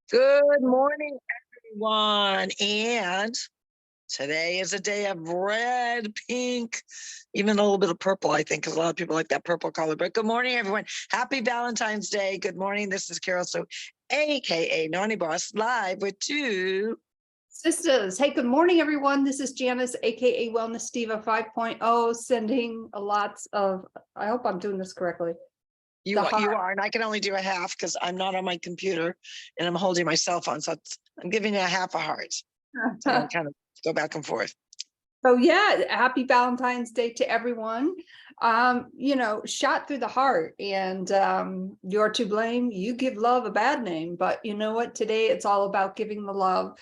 Good morning, everyone. And today is a day of red, pink, even a little bit of purple, I think, because a lot of people like that purple color. But good morning, everyone. Happy Valentine's Day. Good morning. This is Carol, so AKA Naughty Boss, live with two. Sisters, hey, good morning, everyone. This is Janis, aka Wellness Diva 5.0, sending a lots of, I hope I'm doing this correctly. You are, and I can only do a half because I'm not on my computer and I'm holding my cell phone. So I'm giving you a half a heart. So I kind of go back and forth. So yeah, happy Valentine's Day to everyone. Shot through the heart, and you're to blame. You give love a bad name, but you know what? Today it's all about giving the love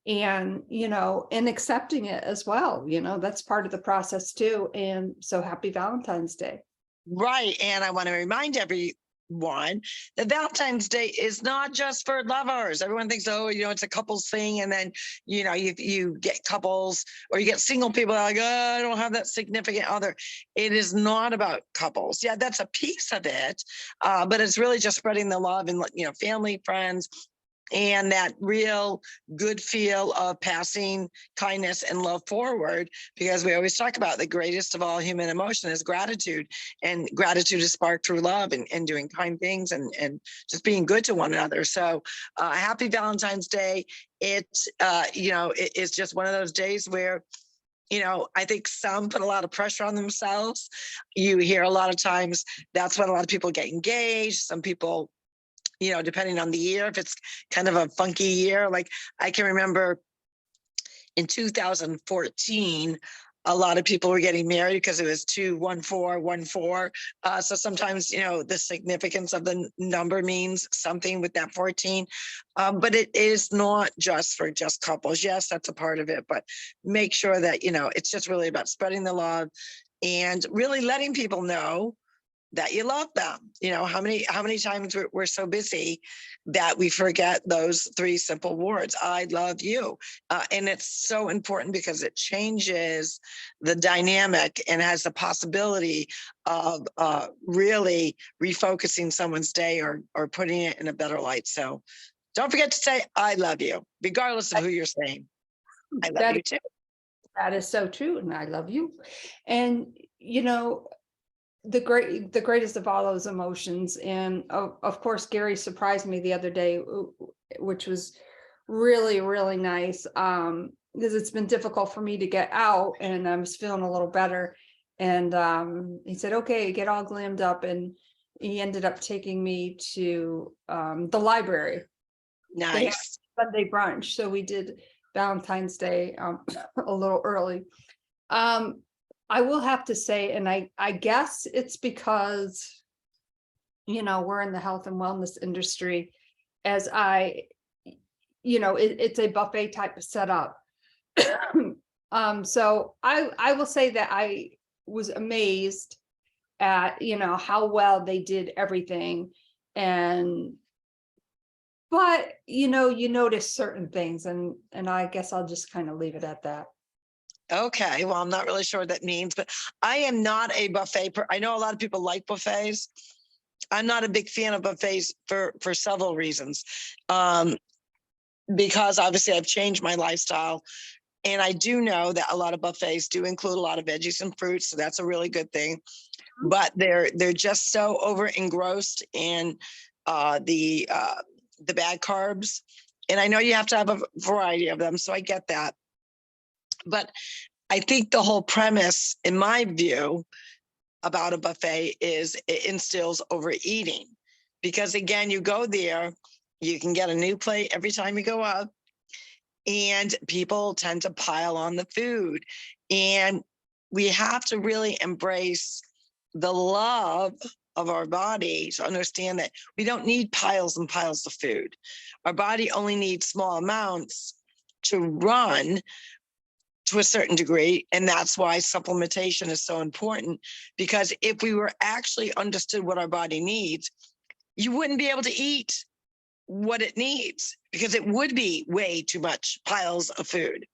and and accepting it as well. That's part of the process too. And so happy Valentine's Day. Right. And I want to remind everyone that Valentine's Day is not just for lovers. Everyone thinks, oh, it's a couples thing. And then, you get couples or you get single people that are like, oh, I don't have that significant other. It is not about couples. Yeah, that's a piece of it. But it's really just spreading the love and, family, friends, and that real good feel of passing kindness and love forward, because we always talk about the greatest of all human emotion is gratitude, and gratitude is sparked through love and doing kind things and just being good to one another. So happy Valentine's Day. It is just one of those days where I think some put a lot of pressure on themselves. You hear a lot of times that's when a lot of people get engaged. Some people, depending on the year, if it's kind of a funky year, like I can remember in 2014, a lot of people were getting married because it was 21414. So sometimes, the significance of the number means something with that 14. But it is not just for just couples. Yes, that's a part of it, but make sure that, it's just really about spreading the love and really letting people know that you love them. How many times we're so busy that we forget those three simple words, I love you. And it's so important because it changes the dynamic and has the possibility of really refocusing someone's day or putting it in a better light. So don't forget to say, I love you, regardless of who you're saying. I love you too. That is so true. And I love you. And, the greatest of all those emotions. And of course, Gary surprised me the other day, which was really, really nice. Because it's been difficult for me to get out, and I was feeling a little better. And he said, okay, get all glammed up. And he ended up taking me to the library. Nice. Sunday brunch. So we did Valentine's Day a little early. I will have to say, and I guess it's because, we're in the health and wellness industry, as it's a buffet type of setup. So I will say that I was amazed at, how well they did everything. But, you notice certain things, and I guess I'll just kind of leave it at that. Okay, well, I'm not really sure what that means, but I am not a buffet. I know a lot of people like buffets. I'm not a big fan of buffets for several reasons. Because obviously I've changed my lifestyle, and I do know that a lot of buffets do include a lot of veggies and fruits, so that's a really good thing. But they're just so over engrossed in the bad carbs, and I know you have to have a variety of them, so I get that. But I think the whole premise, in my view, about a buffet is it instills overeating. Because again, you go there, you can get a new plate every time you go up, and people tend to pile on the food. And we have to really embrace the love of our body to understand that we don't need piles and piles of food. Our body only needs small amounts to run to a certain degree. And that's why supplementation is so important, because if we were actually understood what our body needs, you wouldn't be able to eat what it needs, because it would be way too much piles of food.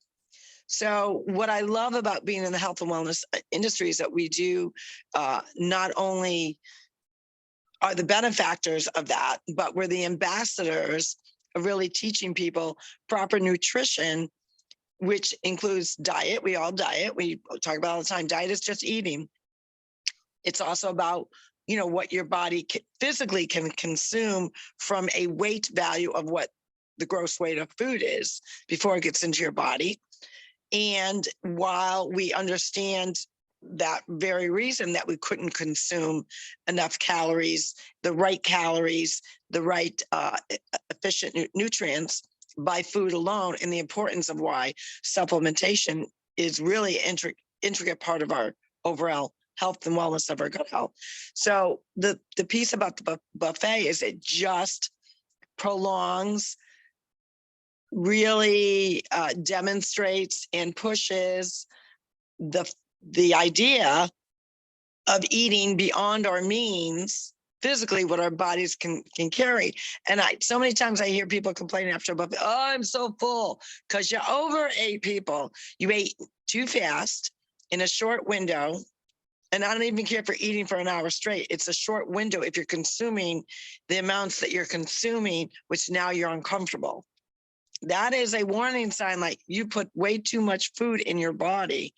So what I love about being in the health and wellness industry is that we do not only are the benefactors of that, but we're the ambassadors of really teaching people proper nutrition, which includes diet. We all diet. We talk about all the time. Diet is just eating. It's also about, what your body physically can consume from a weight value of what the gross weight of food is before it gets into your body. And while we understand that very reason that we couldn't consume enough calories, the right efficient nutrients by food alone, and the importance of why supplementation is really an intricate part of our overall health and wellness of our gut health. So the piece about the buffet is it just prolongs, really demonstrates and pushes the idea of eating beyond our means, physically, what our bodies can carry. And so many times I hear people complaining after a buffet, oh, I'm so full, because you overate. People. You ate too fast in a short window. And I don't even care for eating for an hour straight. It's a short window if you're consuming the amounts that you're consuming, which now you're uncomfortable. That is a warning sign, like you put way too much food in your body.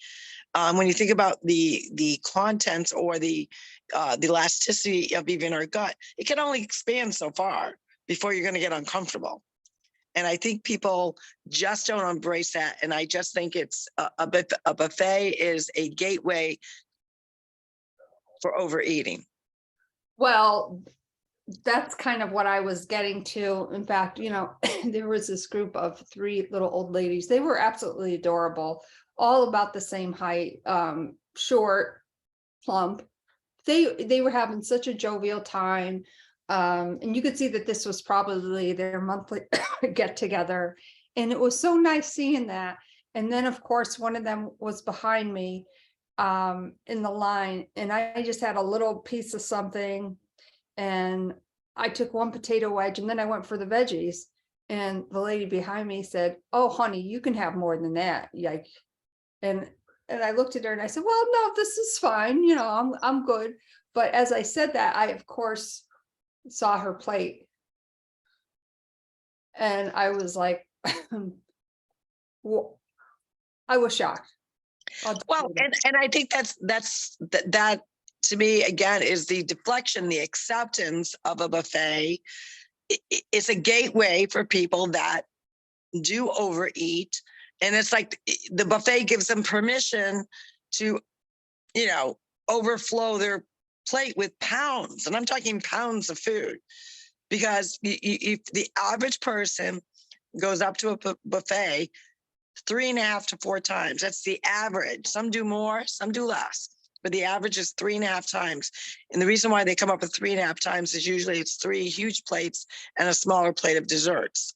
When you think about the contents or the elasticity of even our gut, it can only expand so far before you're going to get uncomfortable. And I think people just don't embrace that. And I just think it's a buffet is a gateway for overeating. Well, that's kind of what I was getting to. In fact, there was this group of 3 little old ladies. They were absolutely adorable, all about the same height, short, plump. They were having such a jovial time. And you could see that this was probably their monthly get together. And it was so nice seeing that. And then, of course, one of them was behind me in the line, and I just had a little piece of something, and I took 1 potato wedge, and then I went for the veggies, and the lady behind me said, oh honey, you can have more than that. Like, and I looked at her and I said, well, no, this is fine, I'm good. But as I said that, I of course saw her plate, and I was like, well, I was shocked. Well, and I think that to me, again, is the deflection, the acceptance of a buffet. It's a gateway for people that do overeat. And it's like the buffet gives them permission to, overflow their plate with pounds. And I'm talking pounds of food, because if the average person goes up to a buffet 3.5 to 4 times. That's the average. Some do more, some do less, but the average is 3.5 times. And the reason why they come up with 3.5 times is usually it's 3 huge plates and a smaller plate of desserts.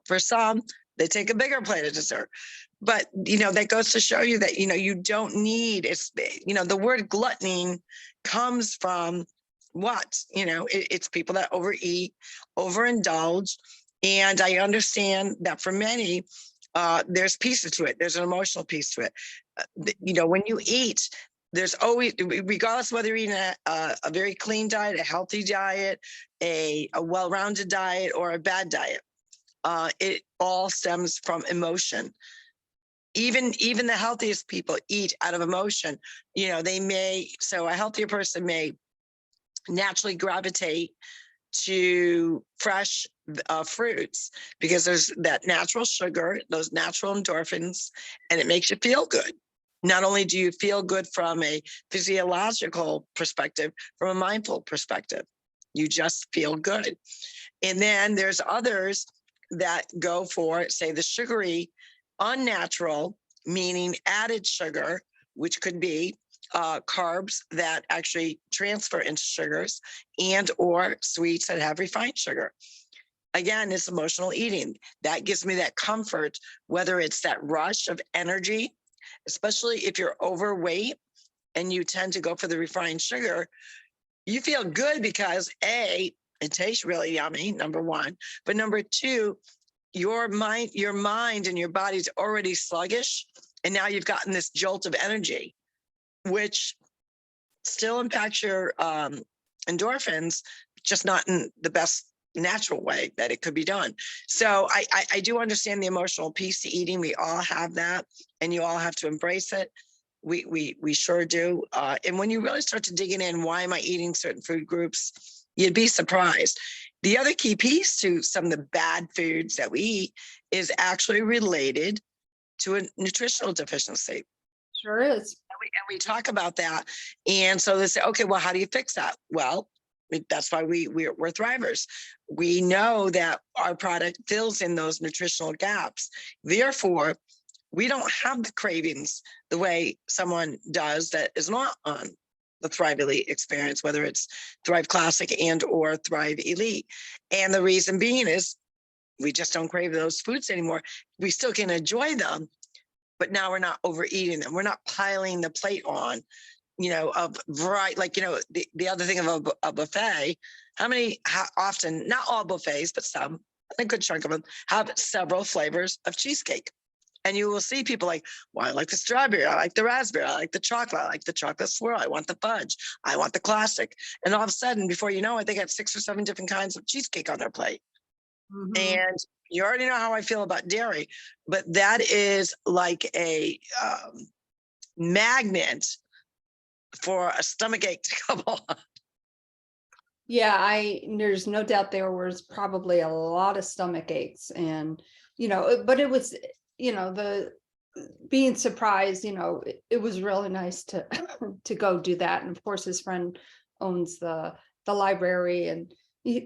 For some, they take a bigger plate of dessert. But, that goes to show you that, you don't need, the word gluttony comes from what? It's people that overeat, overindulge. And I understand that for many, there's pieces to it. There's an emotional piece to it. When you eat, there's always, regardless of whether you're eating a very clean diet, a healthy diet, a well-rounded diet, or a bad diet, it all stems from emotion. Even the healthiest people eat out of emotion. So a healthier person may naturally gravitate to fresh fruits, because there's that natural sugar, those natural endorphins, and it makes you feel good. Not only do you feel good from a physiological perspective, from a mindful perspective, you just feel good. And then there's others that go for, say, the sugary, unnatural, meaning added sugar, which could be carbs that actually transfer into sugars, and or sweets that have refined sugar. Again, it's emotional eating. That gives me that comfort, whether it's that rush of energy, especially if you're overweight and you tend to go for the refined sugar. You feel good because A, it tastes really yummy, number one. But number two, your mind and your body's already sluggish. And now you've gotten this jolt of energy, which still impacts your endorphins, just not in the best natural way that it could be done. So I do understand the emotional piece to eating. We all have that, and you all have to embrace it. We sure do. And when you really start to digging in, why am I eating certain food groups? You'd be surprised. The other key piece to some of the bad foods that we eat is actually related to a nutritional deficiency. Sure is. And we talk about that. And so they say, okay, well, how do you fix that? Well, that's why we're thrivers. We know that our product fills in those nutritional gaps. Therefore, we don't have the cravings the way someone does that is not on the Thrive Elite experience, whether it's Thrive Classic and or Thrive Elite. And the reason being is we just don't crave those foods anymore. We still can enjoy them, but now we're not overeating them. We're not piling the plate on, of variety. Like, the other thing of a buffet, how often, not all buffets, but some, a good chunk of them have several flavors of cheesecake. And you will see people like, well, I like the strawberry, I like the raspberry, I like the chocolate swirl, I want the fudge, I want the classic. And all of a sudden, before you know it, they got 6 or 7 different kinds of cheesecake on their plate. And you already know how I feel about dairy, but that is like a magnet for a stomachache to come on. Yeah, there's no doubt there was probably a lot of stomach aches, and but it was, the being surprised, it was really nice to to go do that. And of course, his friend owns the library, and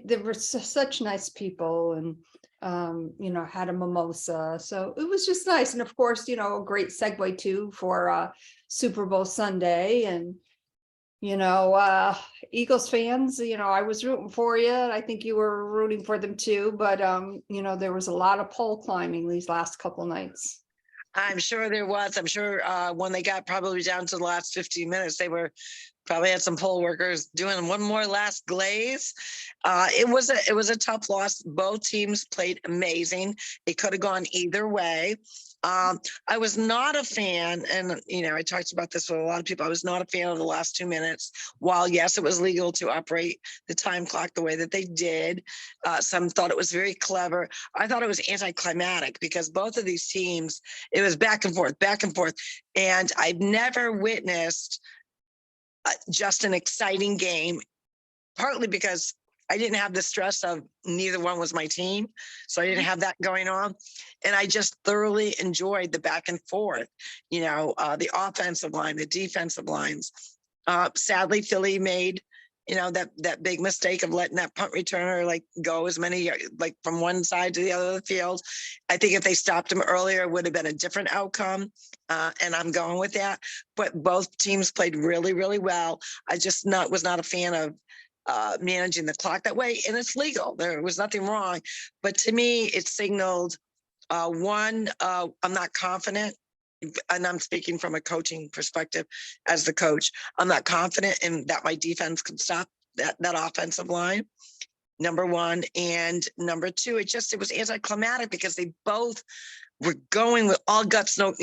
there were such nice people, and had a mimosa, so it was just nice. And of course, a great segue too for Super Bowl Sunday. And Eagles fans, I was rooting for you. I think you were rooting for them too, but there was a lot of pole climbing these last couple nights. I'm sure there was. I'm sure when they got probably down to the last 15 minutes, they were probably had some poll workers doing one more last glaze. It was a tough loss. Both teams played amazing. It could have gone either way. I was not a fan, and I talked about this with a lot of people. I was not a fan of the last 2 minutes. While yes, it was legal to operate the time clock the way that they did, some thought it was very clever. I thought it was anticlimactic because both of these teams, it was back and forth, and I've never witnessed just an exciting game. Partly because I didn't have the stress of neither one was my team. So I didn't have that going on. And I just thoroughly enjoyed the back and forth, the offensive line, the defensive lines. Sadly, Philly made, that big mistake of letting that punt returner go as many, from one side to the other of the field. I think if they stopped him earlier, it would have been a different outcome. And I'm going with that. But both teams played really, really well. I just was not a fan of managing the clock that way, and it's legal. There was nothing wrong, but to me, it signaled I'm not confident, and I'm speaking from a coaching perspective. As the coach, I'm not confident in that my defense can stop that offensive line. Number one, and number two, it was anticlimactic because they both were going with all guts no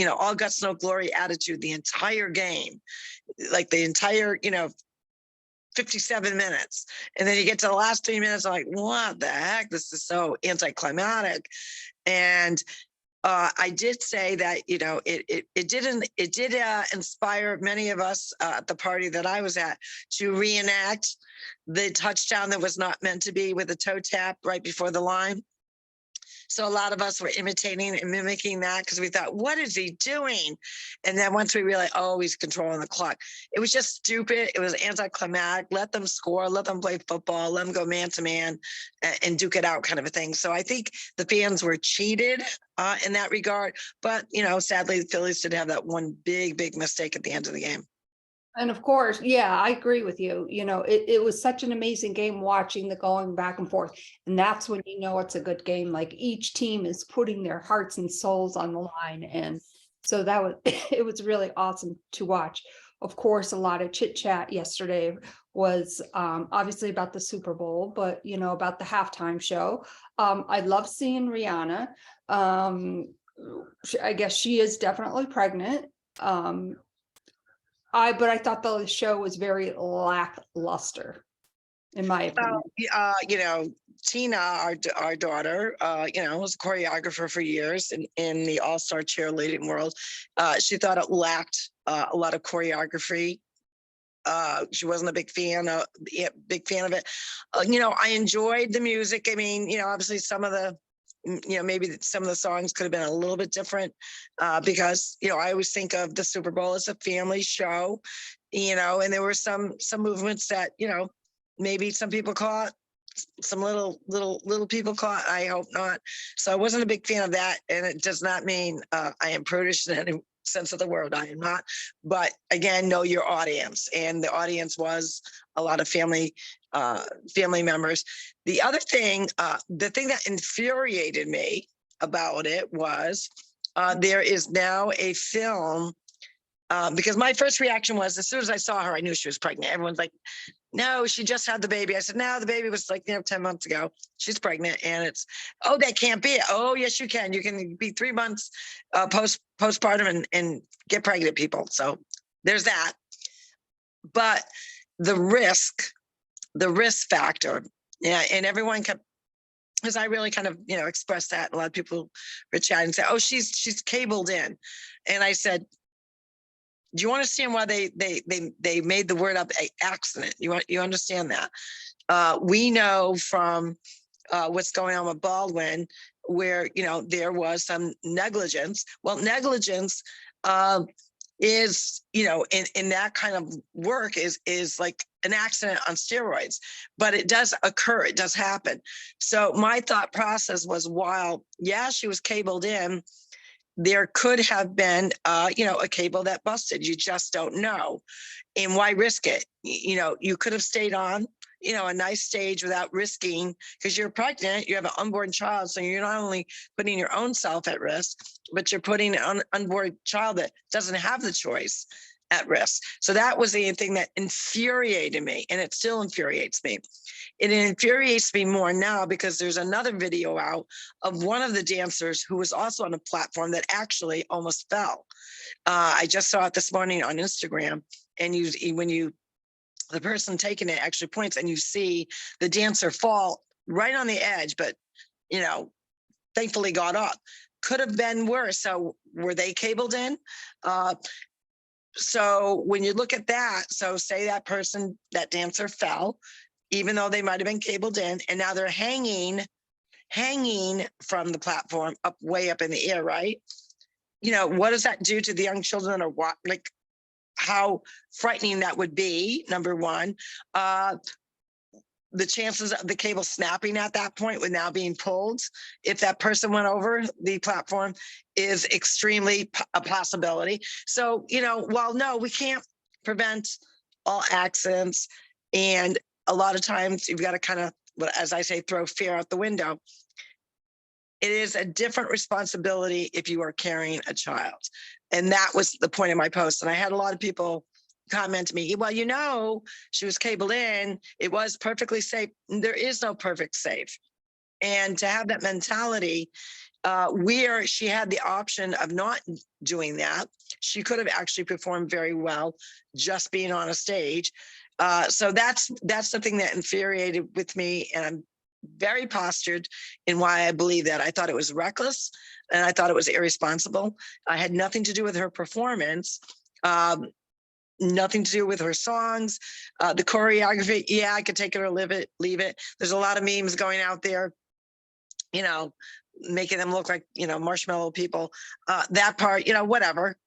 glory attitude the entire game, like the entire 57 minutes. And then you get to the last 3 minutes, I'm like, what the heck? This is so anticlimactic. And I did say that, it did inspire many of us at the party that I was at to reenact the touchdown that was not meant to be with a toe tap right before the line. So a lot of us were imitating and mimicking that because we thought, what is he doing? And then once we realized, oh, he's controlling the clock. It was just stupid. It was anticlimactic. Let them score, let them play football, let them go man to man and duke it out kind of a thing. So I think the fans were cheated in that regard. But, sadly, the Phillies did have that one big mistake at the end of the game. And of course, yeah, I agree with you. It was such an amazing game watching the going back and forth. And that's when it's a good game. Like each team is putting their hearts and souls on the line. And so it was really awesome to watch. Of course, a lot of chit chat yesterday was obviously about the Super Bowl, but about the halftime show. I love seeing Rihanna. I guess she is definitely pregnant. But I thought the show was very lackluster, in my opinion. Tina, our daughter, was a choreographer for years in the all-star cheerleading world. She thought it lacked a lot of choreography. She wasn't a big fan of it. I enjoyed the music. I mean, obviously some of the, maybe some of the songs could have been a little bit different because, I always think of the Super Bowl as a family show, and there were some movements that, maybe some people caught, some little people caught. I hope not. So I wasn't a big fan of that. And it does not mean I am prudish in any sense of the word. I am not. But again, know your audience. And the audience was a lot of family members. The other thing, the thing that infuriated me about it was there is now a film because my first reaction was, as soon as I saw her, I knew she was pregnant. Everyone's like, no, she just had the baby. I said, no, the baby was like, 10 months ago. She's pregnant. And it's, oh, that can't be it. Oh, yes, you can. You can be 3 months postpartum and get pregnant, people. So there's that. But the risk factor, yeah, and everyone kept, because I really kind of, expressed that. A lot of people were chatting and say, oh, she's cabled in. And I said, do you understand why they made the word up accident? You understand that? We know from what's going on with Baldwin, where there was some negligence. Well, negligence is in that kind of work is like an accident on steroids, but it does occur. It does happen. So my thought process was, while she was cabled in, there could have been, a cable that busted. You just don't know. And why risk it? You could have stayed on, a nice stage without risking, because you're pregnant, you have an unborn child. So you're not only putting your own self at risk, but you're putting an unborn child that doesn't have the choice at risk. So that was the thing that infuriated me, and it still infuriates me. It infuriates me more now because there's another video out of one of the dancers who was also on a platform that actually almost fell. I just saw it this morning on Instagram, and the person taking it actually points, and you see the dancer fall right on the edge, but thankfully got up. Could have been worse. So were they cabled in? So when you look at that, so say that dancer fell, even though they might have been cabled in, and now they're hanging from the platform way up in the air, right? What does that do to the young children, or what, like how frightening that would be, number one. The chances of the cable snapping at that point with now being pulled, if that person went over the platform, is extremely a possibility. So, while no, we can't prevent all accidents, and a lot of times you've got to kind of, as I say, throw fear out the window. It is a different responsibility if you are carrying a child. And that was the point of my post. And I had a lot of people comment to me, well, she was cabled in, it was perfectly safe. There is no perfect safe. And to have that mentality, where she had the option of not doing that, she could have actually performed very well just being on a stage. So that's the thing that infuriated with me, and I'm very postured in why I believe that. I thought it was reckless, and I thought it was irresponsible. I had nothing to do with her performance. Nothing to do with her songs, the choreography. Yeah, I could take it or leave it. There's a lot of memes going out there, making them look like, marshmallow people. That part, whatever,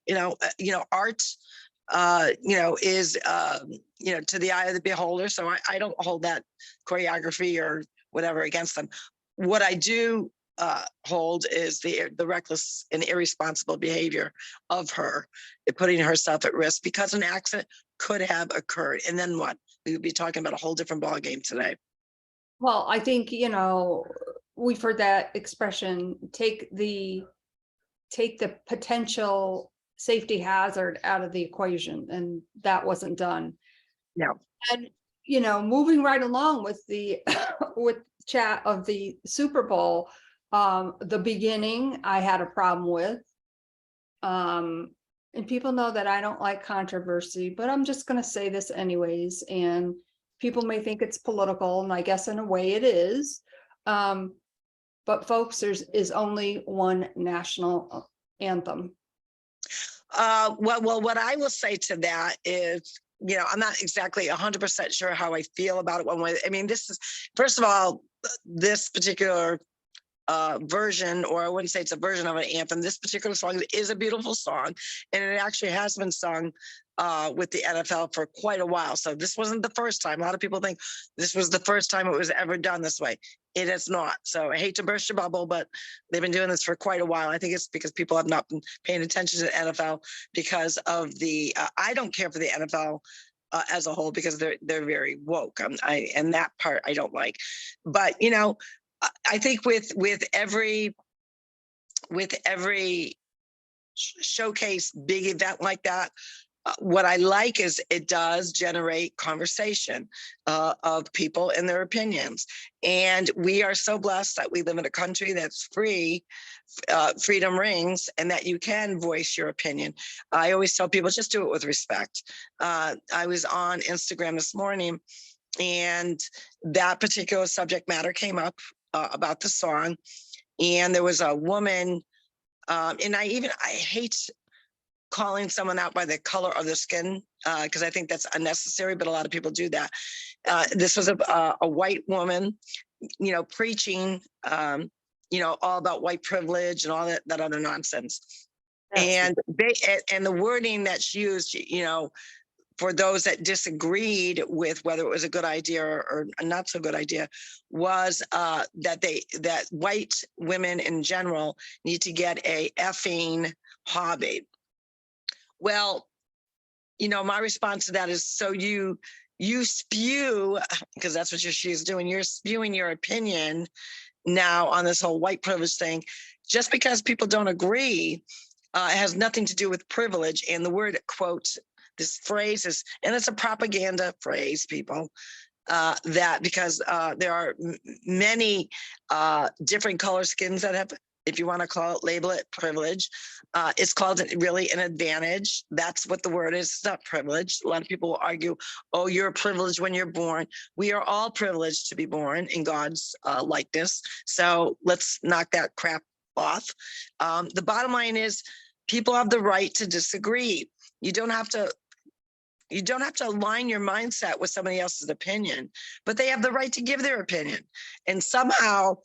art, is, to the eye of the beholder. So I don't hold that choreography or whatever against them. What I do hold is the reckless and irresponsible behavior of her, putting herself at risk because an accident could have occurred. And then what? We would be talking about a whole different ballgame today. Well, I think, we've heard that expression, take the potential safety hazard out of the equation, and that wasn't done. Yeah. And, moving right along with the with chat of the Super Bowl, the beginning I had a problem with. And people know that I don't like controversy, but I'm just going to say this anyways. And people may think it's political, and I guess in a way it is. But folks, is only one national anthem. Well, what I will say to that is, I'm not exactly 100% sure how I feel about it one way. I mean, this is, first of all, this particular version, or I wouldn't say it's a version of an anthem. This particular song is a beautiful song, and it actually has been sung with the NFL for quite a while. So this wasn't the first time. A lot of people think this was the first time it was ever done this way. It is not. So I hate to burst your bubble, but they've been doing this for quite a while. I think it's because people have not been paying attention to the NFL because of the. I don't care for the NFL as a whole because they're very woke. And that part I don't like. But I think with every showcase big event like that, what I like is it does generate conversation of people and their opinions. And we are so blessed that we live in a country that's free, freedom rings, and that you can voice your opinion. I always tell people, just do it with respect. I was on Instagram this morning, and that particular subject matter came up about the song. And there was a woman, and I hate calling someone out by the color of their skin, because I think that's unnecessary, but a lot of people do that. This was a white woman, preaching, all about white privilege and all that other nonsense. And the wording that she used, for those that disagreed with whether it was a good idea or a not so good idea, was that white women in general need to get a effing hobby. Well, my response to that is, so you spew, because that's what she's doing. You're spewing your opinion now on this whole white privilege thing. Just because people don't agree, it has nothing to do with privilege. And the word, quote, this phrase is, and it's a propaganda phrase, people, that because there are many different color skins that have, if you want to label it privilege, it's called really an advantage. That's what the word is. It's not privilege. A lot of people will argue, oh, you're privileged when you're born. We are all privileged to be born in God's likeness. So let's knock that crap off. The bottom line is people have the right to disagree. You don't have to align your mindset with somebody else's opinion, but they have the right to give their opinion. And somehow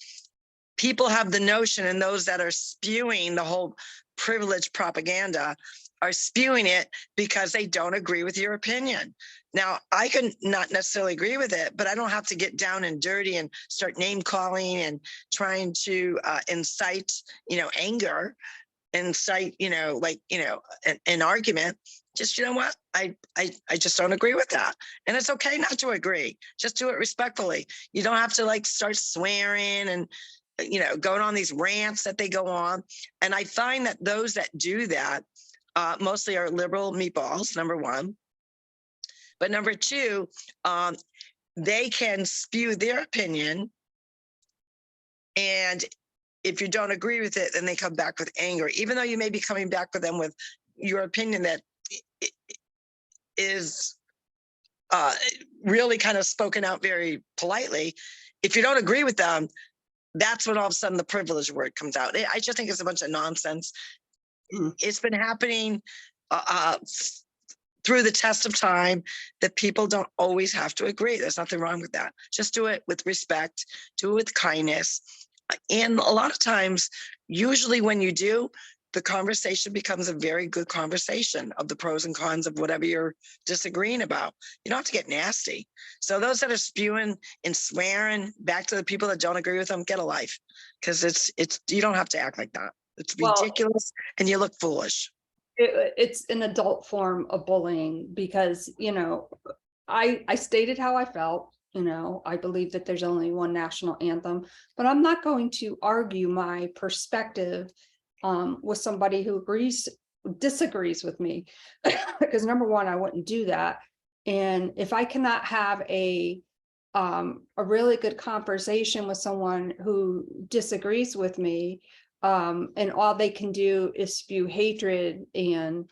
people have the notion, and those that are spewing the whole privilege propaganda are spewing it because they don't agree with your opinion. Now, I can not necessarily agree with it, but I don't have to get down and dirty and start name calling and trying to incite, anger, incite, an argument. Just, what? I just don't agree with that. And it's okay not to agree. Just do it respectfully. You don't have to start swearing and, going on these rants that they go on. And I find that those that do that mostly are liberal meatballs, number one. But number two, they can spew their opinion. And if you don't agree with it, then they come back with anger, even though you may be coming back with them with your opinion that is really kind of spoken out very politely. If you don't agree with them, that's when all of a sudden the privilege word comes out. I just think it's a bunch of nonsense. It's been happening through the test of time that people don't always have to agree. There's nothing wrong with that. Just do it with respect, do it with kindness. And a lot of times, usually when you do, the conversation becomes a very good conversation of the pros and cons of whatever you're disagreeing about. You don't have to get nasty. So those that are spewing and swearing back to the people that don't agree with them, get a life, because it's you don't have to act like that. It's ridiculous, and you look foolish. It's an adult form of bullying because, I stated how I felt. I believe that there's only one national anthem, but I'm not going to argue my perspective with somebody who disagrees with me, because number one, I wouldn't do that. And if I cannot have a really good conversation with someone who disagrees with me, and all they can do is spew hatred and,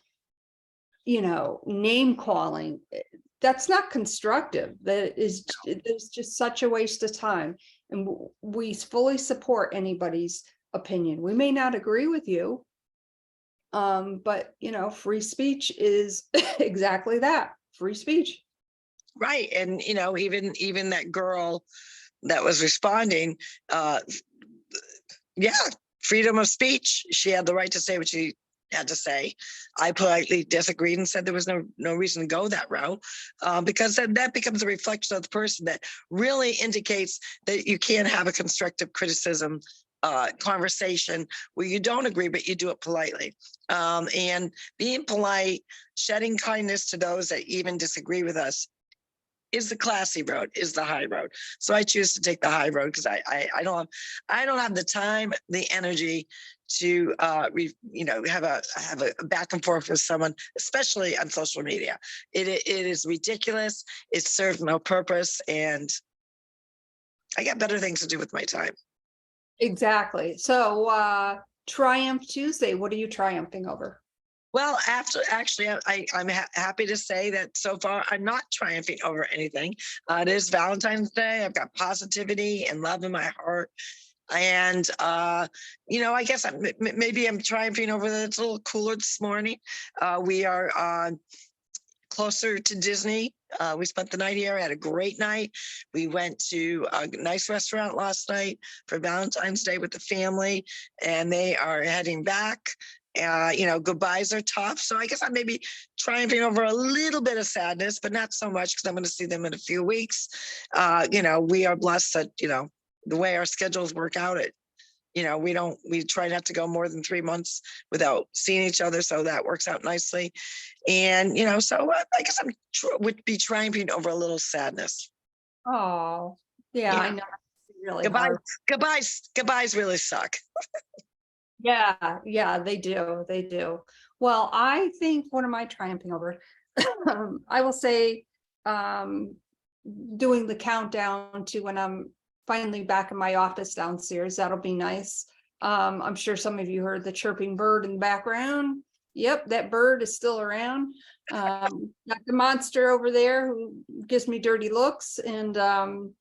name calling, that's not constructive. It's just such a waste of time. and we fully support anybody's opinion. We may not agree with you, but free speech is exactly that, free speech. Right. And, even that girl that was responding, yeah, freedom of speech. She had the right to say what she had to say. I politely disagreed and said there was no reason to go that route, because then that becomes a reflection of the person that really indicates that you can't have a constructive criticism conversation where you don't agree, but you do it politely. And being polite, shedding kindness to those that even disagree with us is the classy road, is the high road. So I choose to take the high road because I don't have the time, the energy to have a back and forth with someone, especially on social media. It is ridiculous. It serves no purpose, and I got better things to do with my time. Exactly. So Triumph Tuesday, what are you triumphing over? Well, actually, I'm happy to say that so far I'm not triumphing over anything. It is Valentine's Day. I've got positivity and love in my heart. And, I guess maybe I'm triumphing over that. It's a little cooler this morning. We are closer to Disney. We spent the night here, had a great night. We went to a nice restaurant last night for Valentine's Day with the family, and they are heading back. Goodbyes are tough. So I guess I'm maybe triumphing over a little bit of sadness, but not so much because I'm going to see them in a few weeks. We are blessed that, the way our schedules work out, we try not to go more than 3 months without seeing each other. So that works out nicely. And, so I guess would be triumphing over a little sadness. Oh, yeah, I know. It's really Goodbye. hard. Goodbyes really suck. Yeah, they do. They do. Well, I think, what am I triumphing over? I will say, doing the countdown to when I'm finally back in my office downstairs. That'll be nice. I'm sure some of you heard the chirping bird in the background. Yep, that bird is still around. Got the monster over there who gives me dirty looks, and I'm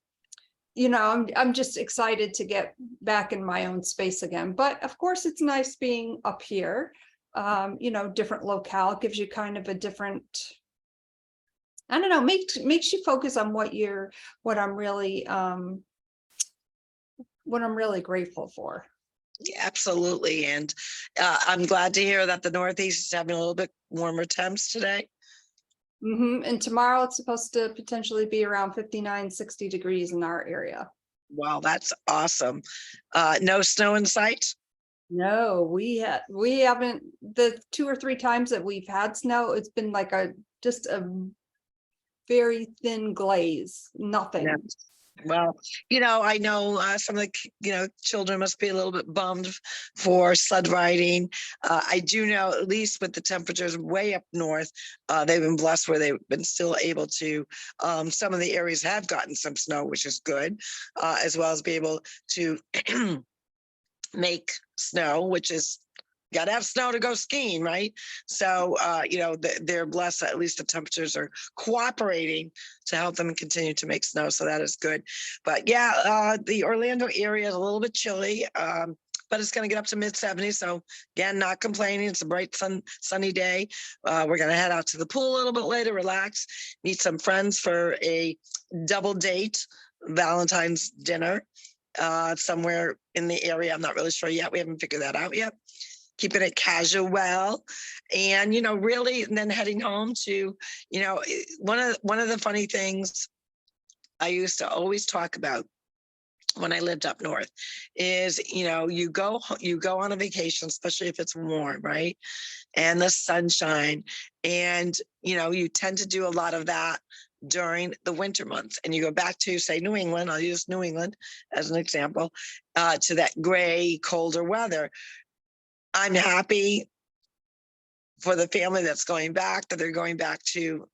just excited to get back in my own space again. But of course, it's nice being up here. Different locale gives you kind of a different, I don't know, makes you focus on what I'm really grateful for. Yeah, absolutely. And I'm glad to hear that the Northeast is having a little bit warmer temps today. And tomorrow it's supposed to potentially be around 59, 60 degrees in our area. Wow, that's awesome. No snow in sight? No, we haven't. The 2 or 3 times that we've had snow, it's been like just a very thin glaze, nothing. Yeah. Well, I know some of the, children must be a little bit bummed for sled riding. I do know, at least with the temperatures way up north, they've been blessed where they've been still able to. Some of the areas have gotten some snow, which is good, as well as be able to make snow, which is, got to have snow to go skiing, right? So, they're blessed that at least the temperatures are cooperating to help them continue to make snow. So that is good. But yeah, the Orlando area is a little bit chilly, but it's going to get up to mid-70s. So again, not complaining. It's a bright sunny day. We're going to head out to the pool a little bit later, relax, meet some friends for a double date Valentine's dinner somewhere in the area. I'm not really sure yet. We haven't figured that out yet. Keeping it casual, and really, and then heading home to, one of the funny things I used to always talk about when I lived up north is, you go on a vacation, especially if it's warm, right, and the sunshine, and you tend to do a lot of that during the winter months, and you go back to, say, New England. I'll use New England as an example, to that gray, colder weather. I'm happy for the family that's going back, that they're going back to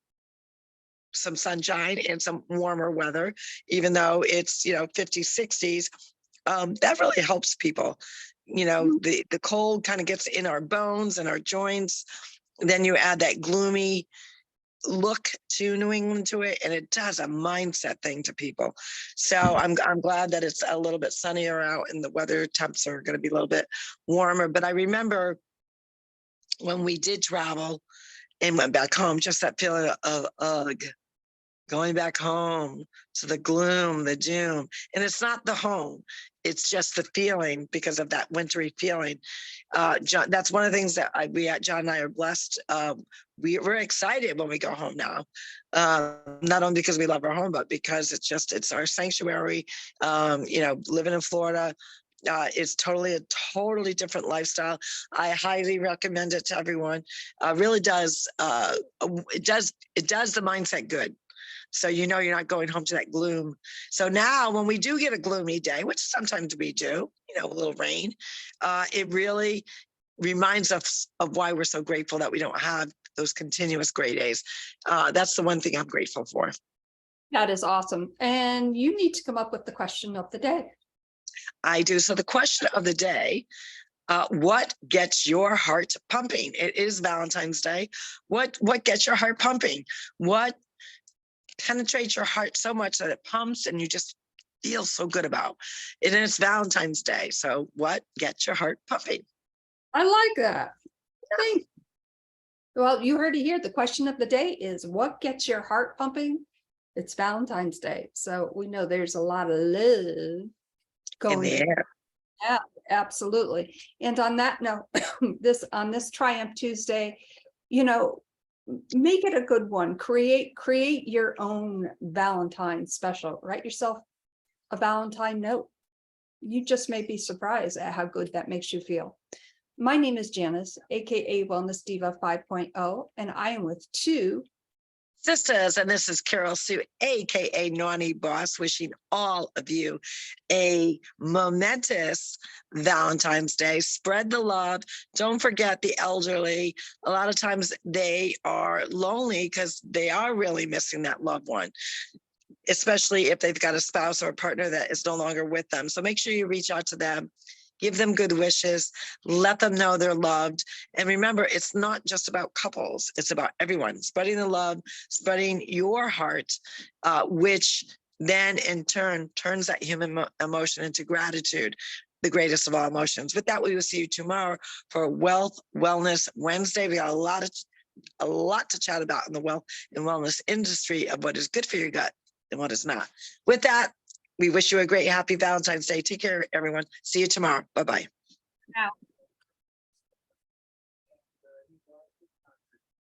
some sunshine and some warmer weather, even though it's, 50s, 60s. That really helps people. The cold kind of gets in our bones and our joints. Then you add that gloomy look to New England to it, and it does a mindset thing to people. So I'm glad that it's a little bit sunnier out and the weather temps are going to be a little bit warmer. But I remember when we did travel and went back home, just that feeling of ugh, going back home to the gloom, the doom. And it's not the home, it's just the feeling because of that wintry feeling. John, that's one of the things that John and I are blessed. We're excited when we go home now, not only because we love our home, but because it's our sanctuary. Living in Florida, it's totally different lifestyle. I highly recommend it to everyone. Really does. It does the mindset good. So you're not going home to that gloom. So now when we do get a gloomy day, which sometimes we do, a little rain, it really reminds us of why we're so grateful that we don't have those continuous gray days. That's the one thing I'm grateful for. That is awesome. And you need to come up with the question of the day. I do. So the question of the day, what gets your heart pumping? It is Valentine's Day. What gets your heart pumping? What penetrates your heart so much that it pumps and you just feel so good about it? And it's Valentine's Day. So what gets your heart pumping? I like that. Thank you. Well, you heard it here. The question of the day is what gets your heart pumping? It's Valentine's Day. So we know there's a lot of love going in the air. Yeah, absolutely. And on that note, on this Triumph Tuesday, make it a good one. Create your own Valentine special. Write yourself a Valentine note. You just may be surprised at how good that makes you feel. My name is Janis, aka Wellness Diva 5.0, and I am with TwoSistas, and this is Carol Sue, aka Naughty Boss, wishing all of you a momentous Valentine's Day. Spread the love. Don't forget the elderly. A lot of times they are lonely because they are really missing that loved one, especially if they've got a spouse or a partner that is no longer with them. So make sure you reach out to them. Give them good wishes, let them know they're loved. And remember, it's not just about couples, it's about everyone. Spreading the love, spreading your heart, which then in turn turns that human emotion into gratitude, the greatest of all emotions. With that, we will see you tomorrow for Wealth Wellness Wednesday. We got a lot to chat about in the wealth and wellness industry of what is good for your gut and what is not. With that, we wish you a great, happy Valentine's Day. Take care, everyone. See you tomorrow. Bye-bye.